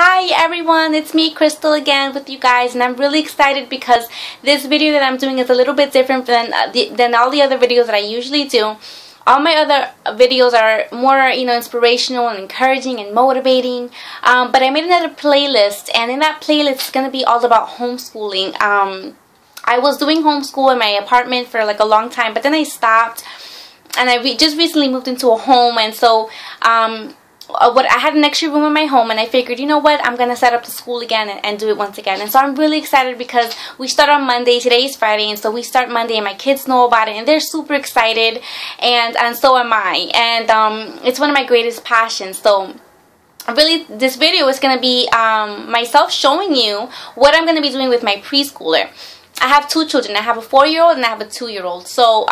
Hi everyone, it's me Crystal again with you guys, and I'm really excited because this video that I'm doing is a little bit different than all the other videos that I usually do. All my other videos are more, inspirational and encouraging and motivating. But I made another playlist, and in that playlist it's going to be all about homeschooling. I was doing homeschool in my apartment for like a long time, but then I stopped, and I just recently moved into a home, and so I had an extra room in my home, and I figured, you know what, I'm going to set up the school again and do it once again. And so I'm really excited because we start on Monday. Today is Friday, and so we start Monday, and my kids know about it, and they're super excited, and so am I. And it's one of my greatest passions. So really, this video is going to be myself showing you what I'm going to be doing with my preschooler. I have two children. I have a 4-year-old and I have a 2-year-old. So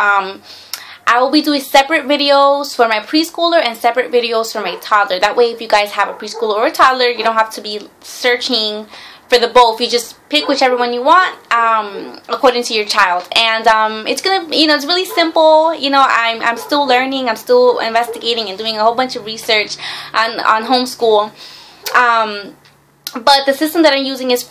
I will be doing separate videos for my preschooler and separate videos for my toddler. That way, if you guys have a preschooler or a toddler, you don't have to be searching for the both. You just pick whichever one you want according to your child. And it's gonna, it's really simple. I'm still learning. I'm still investigating and doing a whole bunch of research on homeschool. But the system that I'm using it's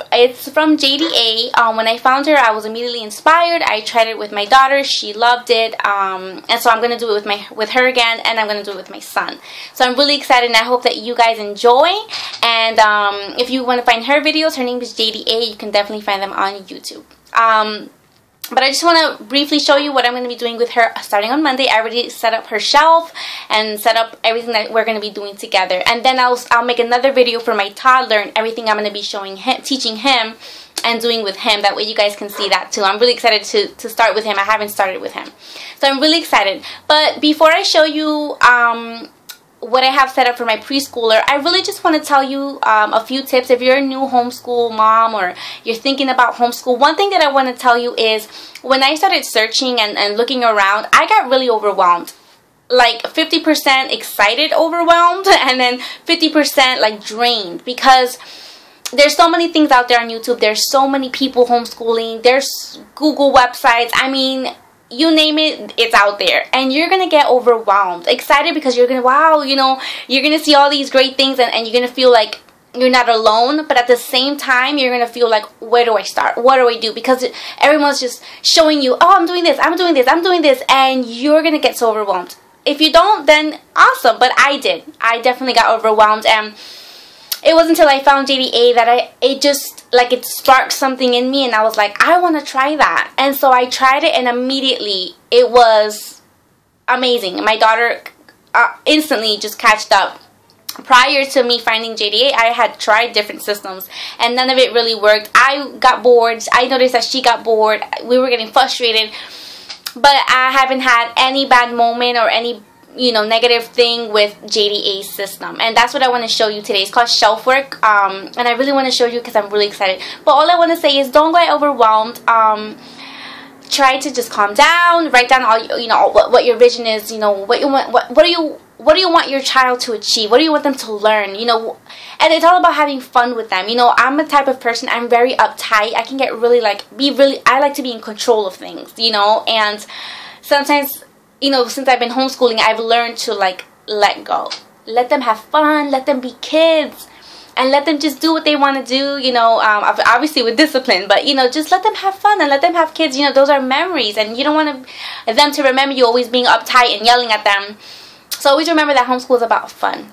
from JDA. When I found her, I was immediately inspired. I tried it with my daughter. She loved it. And so I'm gonna do it with her again, and I'm gonna do it with my son. So I'm really excited, and I hope that you guys enjoy. And if you want to find her videos, her name is JDA. You can definitely find them on YouTube. But I just want to briefly show you what I'm going to be doing with her starting on Monday. I already set up her shelf and set up everything that we're going to be doing together. And then I'll make another video for my toddler and everything I'm going to be showing him, teaching him and doing with him. That way you guys can see that too. I'm really excited to start with him. I haven't started with him. So I'm really excited. But before I show you what I have set up for my preschooler, I really just want to tell you a few tips. If you're a new homeschool mom or you're thinking about homeschool, one thing that I want to tell you is when I started searching and looking around, I got really overwhelmed. Like 50% excited, overwhelmed, and then 50% like drained, because there's so many things out there on YouTube. There's so many people homeschooling. There's Google websites. I mean, you name it, it's out there, and you're gonna get overwhelmed. Excited because you're gonna, wow, you're gonna see all these great things, and you're gonna feel like you're not alone. But at the same time, you're gonna feel like, where do I start? What do I do? Because everyone's just showing you, oh, I'm doing this, I'm doing this, I'm doing this, and you're gonna get so overwhelmed. If you don't, then awesome. But I did. I definitely got overwhelmed, and it wasn't until I found JDA that it sparked something in me, and I was like, I want to try that. And so I tried it, and immediately it was amazing. My daughter instantly just catched up. Prior to me finding JDA, I had tried different systems, and none of it really worked. I got bored. I noticed that she got bored. We were getting frustrated, but I haven't had any bad moment or any negative thing with JDA's system. And that's what I want to show you today. It's called shelf work, and I really want to show you because I'm really excited. But all I want to say is, don't get overwhelmed. Try to just calm down, write down all what your vision is, what you want, what do you want your child to achieve, what do you want them to learn, and it's all about having fun with them. I'm a type of person, I'm very uptight. I can get really I like to be in control of things, and sometimes since I've been homeschooling, I've learned to let go. Let them have fun, let them be kids, and let them just do what they want to do, obviously with discipline, but just let them have fun and let them have kids. Those are memories, and you don't want them to remember you always being uptight and yelling at them. So always remember that homeschool is about fun,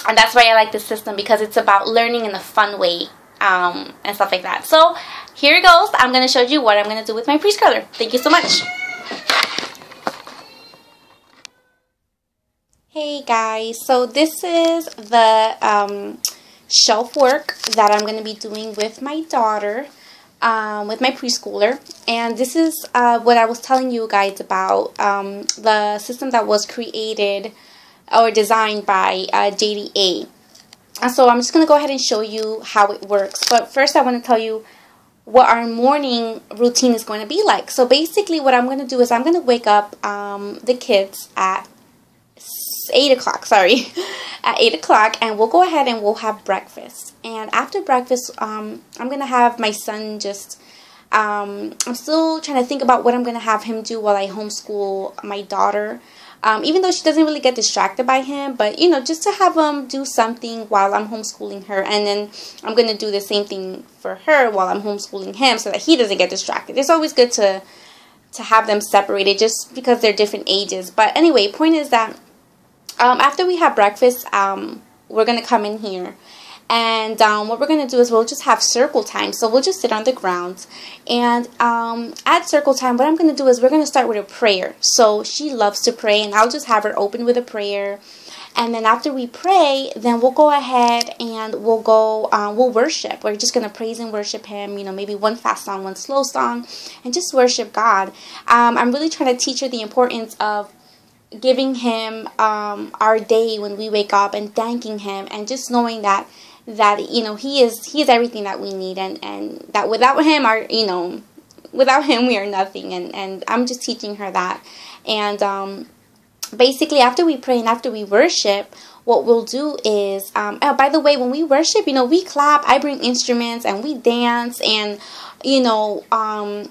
and that's why I like this system, because it's about learning in a fun way and stuff like that. So here it goes. I'm going to show you what I'm going to do with my preschooler. Thank you so much. Hey guys, so this is the shelf work that I'm going to be doing with my daughter, with my preschooler, and this is what I was telling you guys about, the system that was created or designed by JDA. And so I'm just going to go ahead and show you how it works. But first I want to tell you what our morning routine is going to be like. So basically what I'm going to do is I'm going to wake up the kids at 8 o'clock, at 8 o'clock, and we'll go ahead and we'll have breakfast. And after breakfast, I'm going to have my son I'm still trying to think about what I'm going to have him do while I homeschool my daughter. even though she doesn't really get distracted by him, but you know, just to have him do something while I'm homeschooling her, and then I'm gonna do the same thing for her while I'm homeschooling him, so that he doesn't get distracted. It's always good to have them separated, just because they're different ages. But anyway, point is that after we have breakfast, we're gonna come in here. And what we're going to do is we'll just have circle time. So we'll just sit on the ground. And at circle time, what I'm going to do is we're going to start with a prayer. So she loves to pray, and I'll just have her open with a prayer. And then after we pray, then we'll go ahead and we'll worship. We're just going to praise and worship him. You know, maybe one fast song, one slow song, and just worship God. I'm really trying to teach her the importance of giving him our day when we wake up, and thanking him, and just knowing that you know, he is everything that we need, and that without him without him we are nothing, and I'm just teaching her that. And basically, after we pray and after we worship, what we'll do is oh, by the way, when we worship, you know, we clap, I bring instruments, and we dance, and you know,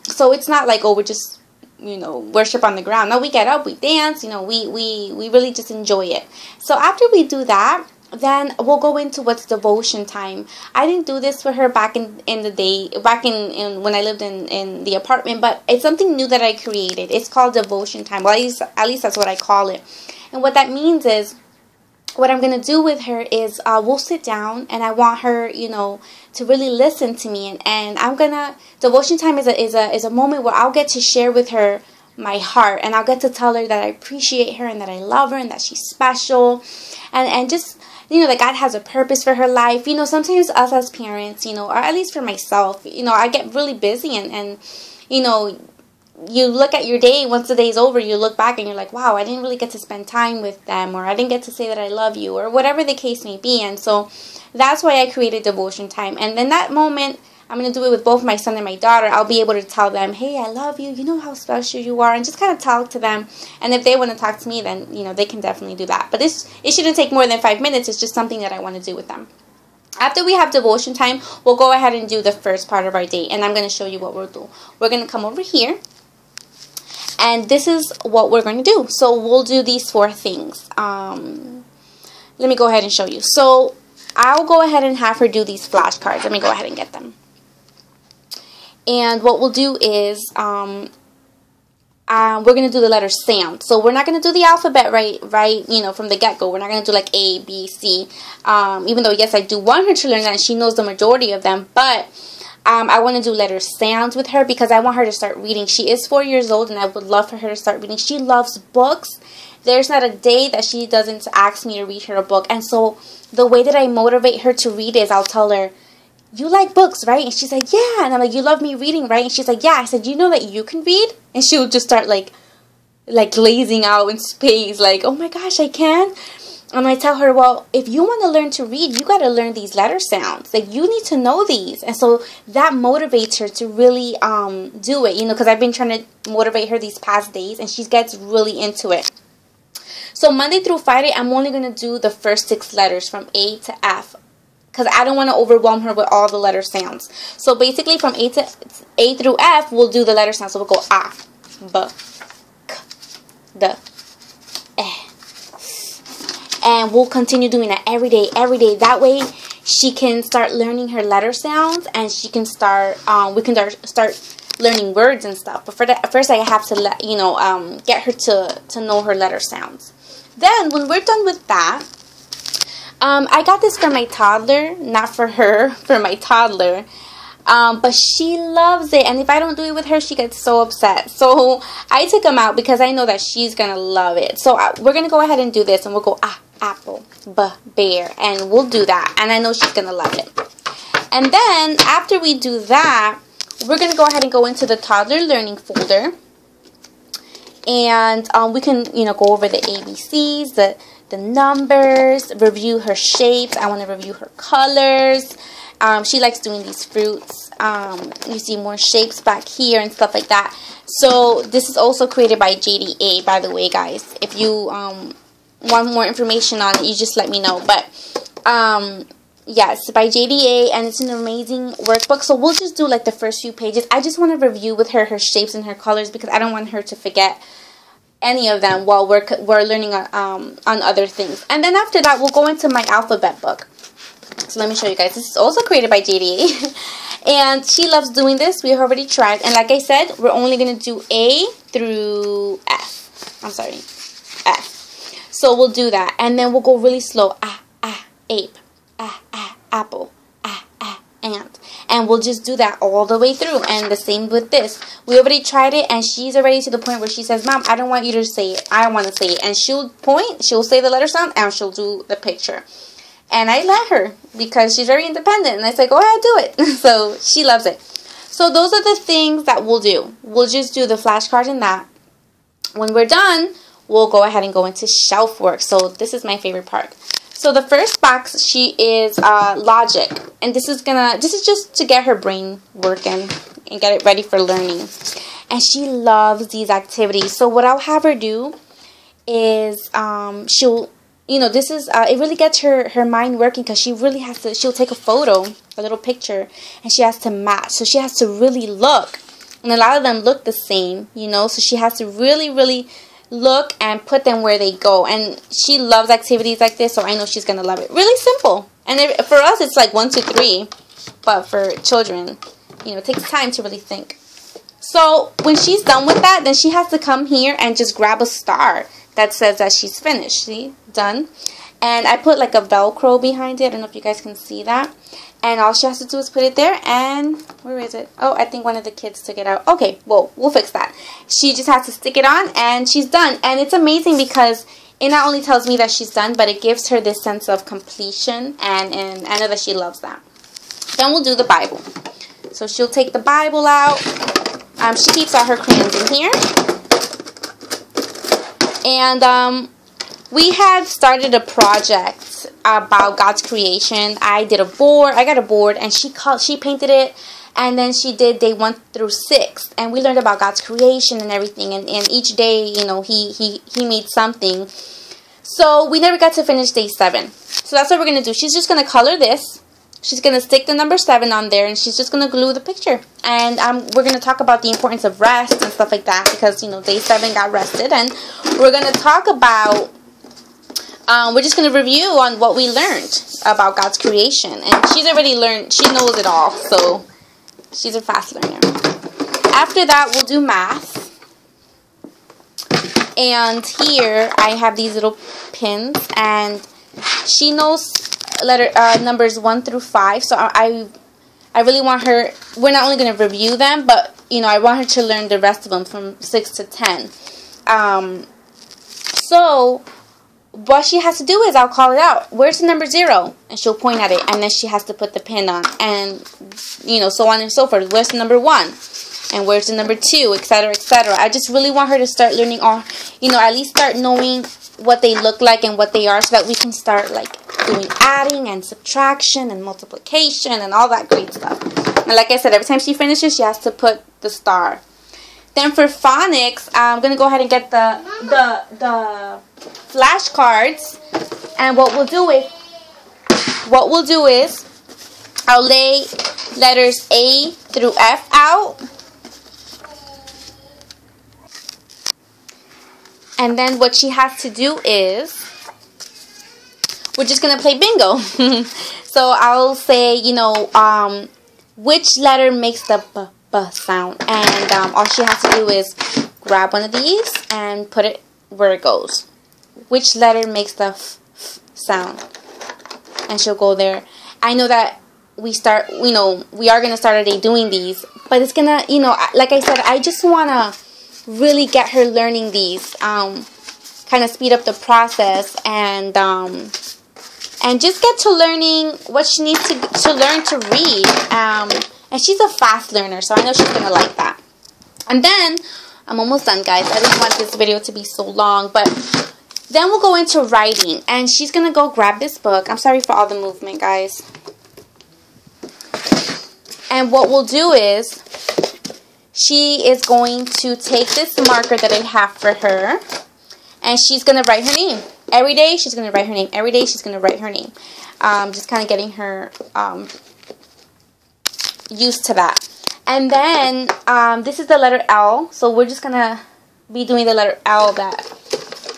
so it's not like, oh, we're just, you know, worship on the ground. No, we get up, we dance, you know, we really just enjoy it. So after we do that, then we'll go into what's devotion time. I didn't do this for her back in the day, back in when I lived in the apartment, but it's something new that I created. It's called devotion time. Well, at least that's what I call it. And what that means is, what I'm going to do with her is we'll sit down, and I want her, you know, to really listen to me. And I'm going to, devotion time is a moment where I'll get to share with her my heart, and I'll get to tell her that I appreciate her, and that I love her, and that she's special, and just, you know, that God has a purpose for her life. You know, sometimes us as parents, you know, or at least for myself, you know, I get really busy, and you know, you look at your day, once the day's over, you look back and you're like, wow, I didn't really get to spend time with them, or I didn't get to say that I love you, or whatever the case may be. And so that's why I created devotion time. And then that moment, I'm going to do it with both my son and my daughter. I'll be able to tell them, hey, I love you, you know how special you are, and just kind of talk to them. And if they want to talk to me, then, you know, they can definitely do that. But it shouldn't take more than 5 minutes. It's just something that I want to do with them. After we have devotion time, we'll go ahead and do the first part of our day. And I'm going to show you what we'll do. We're going to come over here. And this is what we're going to do. So we'll do these 4 things. Let me go ahead and show you. So I'll go ahead and have her do these flashcards. Let me go ahead and get them. And what we'll do is we're going to do the letter sound. So we're not going to do the alphabet right, you know, from the get-go. We're not going to do like A, B, C. Even though, yes, I do want her to learn that, and she knows the majority of them. But I want to do letter sounds with her, because I want her to start reading. She is 4 years old, and I would love for her to start reading. She loves books. There's not a day that she doesn't ask me to read her a book. And so the way that I motivate her to read is I'll tell her, you like books, right? And she's like, yeah. And I'm like, you love me reading, right? And she's like, yeah. I said, you know that you can read? And she'll just start like glazing out in space, like, oh my gosh, I can. And I tell her, well, if you want to learn to read, you got to learn these letter sounds. Like, you need to know these. And so that motivates her to really do it, you know, because I've been trying to motivate her these past days, and she gets really into it. So Monday through Friday, I'm only going to do the first 6 letters from A to F, because I don't want to overwhelm her with all the letter sounds. So basically from A through F, we'll do the letter sounds. So we'll go A, B, K, D, E. And we'll continue doing that every day. That way she can start learning her letter sounds, and she can start, we can start learning words and stuff. But for that, first I have to get her to know her letter sounds. Then when we're done with that, I got this for my toddler, not for her, for my toddler. But she loves it, and if I don't do it with her, she gets so upset. So I took them out because I know that she's gonna love it. So we're gonna go ahead and do this, and we'll go apple, bear, and we'll do that, and I know she's gonna love it. And then after we do that, we're gonna go ahead and go into the toddler learning folder, and we can go over the ABCs, the numbers, review her shapes. I want to review her colors. She likes doing these fruits. You see more shapes back here and stuff like that. So this is also created by JDA, by the way, guys. If you want more information on it, you just let me know. But yes, by JDA, and it's an amazing workbook. So we'll just do like the first few pages. I just want to review with her shapes and her colors, because I don't want her to forget any of them while we're learning on other things. And then after that, we'll go into my alphabet book. So let me show you guys. This is also created by JDA. And she loves doing this. We have already tried. And like I said, we're only going to do A through F. I'm sorry, F. So we'll do that. And then we'll go really slow. Ape. Apple. Ant. And we'll just do that all the way through. And the same with this. We already tried it, and she's already to the point where she says, Mom, I don't want you to say it. I want to say it. And she'll point, she'll say the letter sound, and she'll do the picture. And I let her because she's very independent. And I say, go ahead, do it. So she loves it. So those are the things that we'll do. We'll just do the flashcards and that. When we're done, we'll go ahead and go into shelf work. So this is my favorite part. So the first box, she is logic. And this is just to get her brain working and get it ready for learning. And she loves these activities. So what I'll have her do is she'll, this is, it really gets her mind working because she really has to, she'll take a photo, a little picture, and she has to match. So she has to really look. And a lot of them look the same, so she has to really, really look and put them where they go. And she loves activities like this, so I know she's going to love it. Really simple. And for us, it's like 1, 2, 3. But for children, it takes time to really think. So when she's done with that, then she has to come here and just grab a star that says that she's finished. See? Done. And I put like a Velcro behind it. I don't know if you guys can see that. And all she has to do is put it there. And where is it? Oh, I think one of the kids took it out. Okay, well, we'll fix that. She just has to stick it on and she's done. And it's amazing because it not only tells me that she's done, but it gives her this sense of completion. And I know that she loves that. Then we'll do the Bible. So she'll take the Bible out. She keeps all her crayons in here. And we had started a project about God's creation. I got a board, and she painted it, and then she did day 1 through 6, and we learned about God's creation and everything. And each day, he made something. So we never got to finish day 7. So that's what we're gonna do. She's just gonna color this. She's going to stick the number 7 on there, and she's just going to glue the picture. And we're going to talk about the importance of rest and stuff like that because, day 7 got rested. And we're going to talk about, we're just going to review on what we learned about God's creation. And she's already learned, she knows it all, so she's a fast learner. After that, we'll do math. And here, I have these little pins, and she knows numbers 1 through 5, so I really want her, we're not only going to review them, but I want her to learn the rest of them from 6 to 10. So what she has to do is, I'll call it out, where's the number 0? And she'll point at it, and then she has to put the pin on, and so on and so forth. Where's the number 1? And where's the number 2, etc., etc. I just really want her to start learning all, at least start knowing what they look like and what they are, so that we can start like doing adding and subtraction and multiplication and all that great stuff. And like I said, every time she finishes, she has to put the star. Then for phonics, I'm gonna go ahead and get the flashcards, and what we'll do is I'll lay letters A through F out. And then what she has to do is, we're just going to play bingo. So I'll say, which letter makes the B sound. And all she has to do is grab one of these and put it where it goes. Which letter makes the F sound. And she'll go there. I know that we are going to start our day doing these. But it's going to, like I said, I just want to really get her learning these, kind of speed up the process, and just get to learning what she needs to learn to read. And she's a fast learner, so I know she's going to like that. And then, I'm almost done, guys. I didn't want this video to be so long, but then we'll go into writing, and she's going to go grab this book. I'm sorry for all the movement, guys. And what we'll do is, she is going to take this marker that I have for her, and she's going to write her name. Every day, she's going to write her name. Every day, she's going to write her name. Just kind of getting her used to that. And then, this is the letter L, so we're just going to be doing the letter L that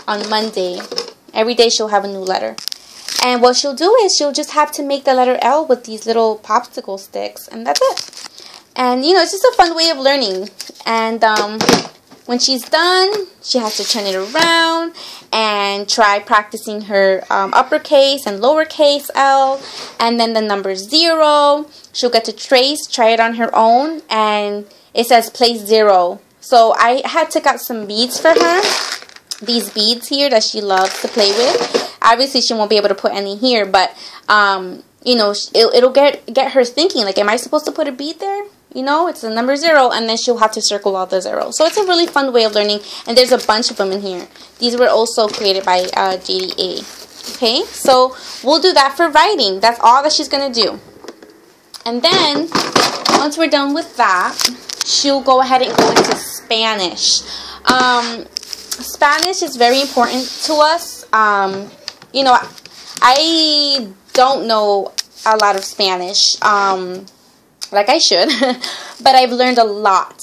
on Monday. Every day she'll have a new letter. And what she'll do is she'll just have to make the letter L with these little popsicle sticks. And that's it. And, you know, it's just a fun way of learning. And when she's done, she has to turn it around and try practicing her uppercase and lowercase L. And then the number 0. She'll get to try it on her own. And it says place 0. So I had took out some beads for her. These beads here that she loves to play with. Obviously, she won't be able to put any here, but, you know, it'll get her thinking, like, am I supposed to put a bead there? You know, it's the number 0, and then she'll have to circle all the zeros. So it's a really fun way of learning, and there's a bunch of them in here. These were also created by JDA. Okay, so we'll do that for writing. That's all that she's going to do. And then, once we're done with that, she'll go ahead and go into Spanish. Spanish is very important to us. You know, I don't know a lot of Spanish, like I should, but I've learned a lot.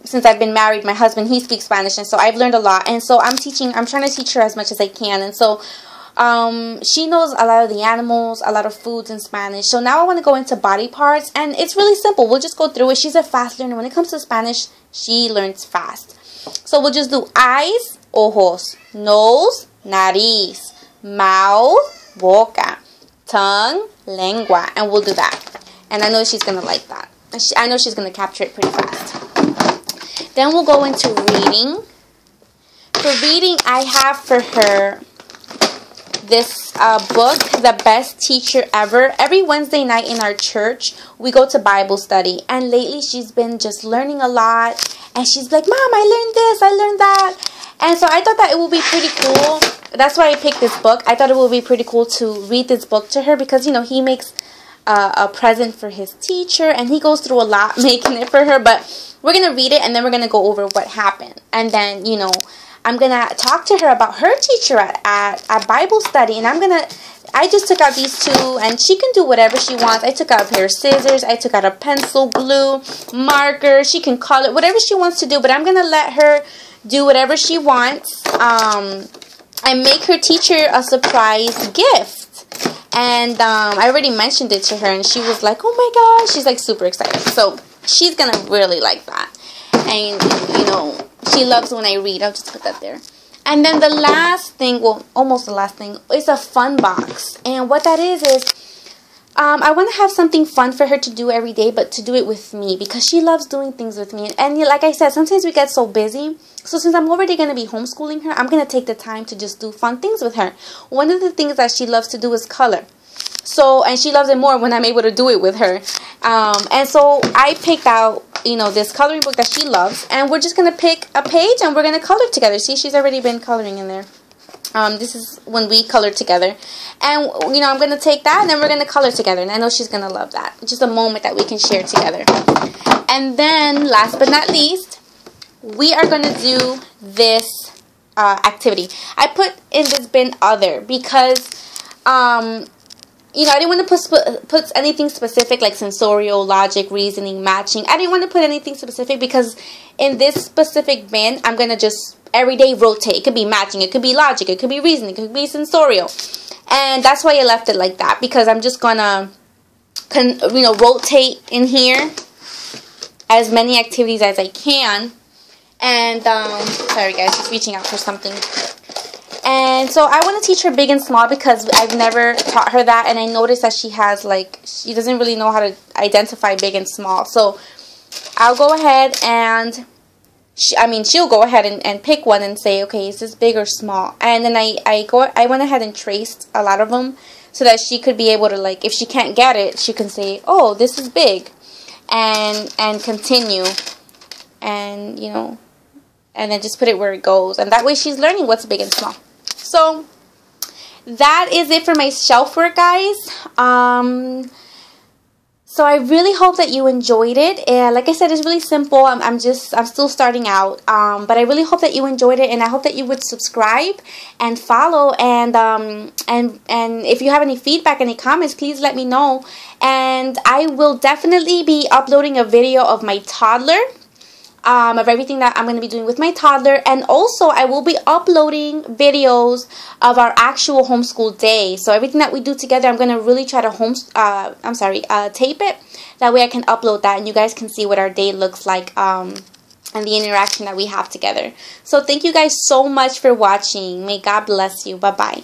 Since I've been married, my husband, he speaks Spanish, and so I've learned a lot. And so I'm trying to teach her as much as I can. And so she knows a lot of the animals, a lot of foods in Spanish. So now I want to go into body parts, and it's really simple. We'll just go through it. She's a fast learner. When it comes to Spanish, she learns fast. So we'll just do eyes, ojos, nose, nariz, mouth, boca, tongue, lengua, and we'll do that. And I know she's going to like that. I know she's going to capture it pretty fast. Then we'll go into reading. For reading, I have for her this book, The Best Teacher Ever. Every Wednesday night in our church, we go to Bible study. And lately, she's been just learning a lot. And she's like, Mom, I learned this, I learned that. And so I thought that it would be pretty cool. That's why I picked this book. I thought it would be pretty cool to read this book to her because, you know, he makes a present for his teacher. And he goes through a lot making it for her. But we're going to read it and then we're going to go over what happened. And then, you know, I'm going to talk to her about her teacher at Bible study. And I just took out these two, and she can do whatever she wants. I took out a pair of scissors. I took out a pencil, glue, marker. She can color, whatever she wants to do. But I'm going to let her do whatever she wants. I make her teacher a surprise gift. And I already mentioned it to her, and she was like, oh my gosh. She's like super excited. So she's going to really like that. And, you know, she loves when I read. I'll just put that there. And then the last thing, well, almost the last thing, is a fun box. And what that is I want to have something fun for her to do every day, but to do it with me because she loves doing things with me. And like I said, sometimes we get so busy. So since I'm already going to be homeschooling her, I'm going to take the time to just do fun things with her. One of the things that she loves to do is color. So, and she loves it more when I'm able to do it with her. And so I picked out, you know, this coloring book that she loves. And we're just going to pick a page and we're going to color together. See, she's already been coloring in there. This is when we color together. And, you know, I'm going to take that and then we're going to color together. And I know she's going to love that. It's just a moment that we can share together. And then, last but not least, we are going to do this activity. I put in this bin other because, you know, I didn't want to put anything specific like sensorial, logic, reasoning, matching. I didn't want to put anything specific because in this specific bin, I'm going to just every day rotate. It could be matching, it could be logic, it could be reasoning, it could be sensorial. And that's why I left it like that because I'm just going to, you know, rotate in here as many activities as I can. And, sorry guys, just reaching out for something. And so I want to teach her big and small because I've never taught her that. And I noticed that she has, like, she doesn't really know how to identify big and small. So I'll go ahead and, she'll go ahead and pick one and say, okay, is this big or small? And then I went ahead and traced a lot of them so that she could be able to, like, if she can't get it, she can say, oh, this is big. And continue. And, you know, and then just put it where it goes. And that way she's learning what's big and small. So that is it for my shelf work, guys. So I really hope that you enjoyed it. And like I said, it's really simple. I'm still starting out. But I really hope that you enjoyed it, and I hope that you would subscribe and follow. And if you have any feedback, any comments, please let me know. And I will definitely be uploading a video of my toddler. of everything that I'm going to be doing with my toddler. And also, I will be uploading videos of our actual homeschool day. So everything that we do together, I'm going to really try to tape it. That way I can upload that and you guys can see what our day looks like and the interaction that we have together. So thank you guys so much for watching. May God bless you. Bye-bye.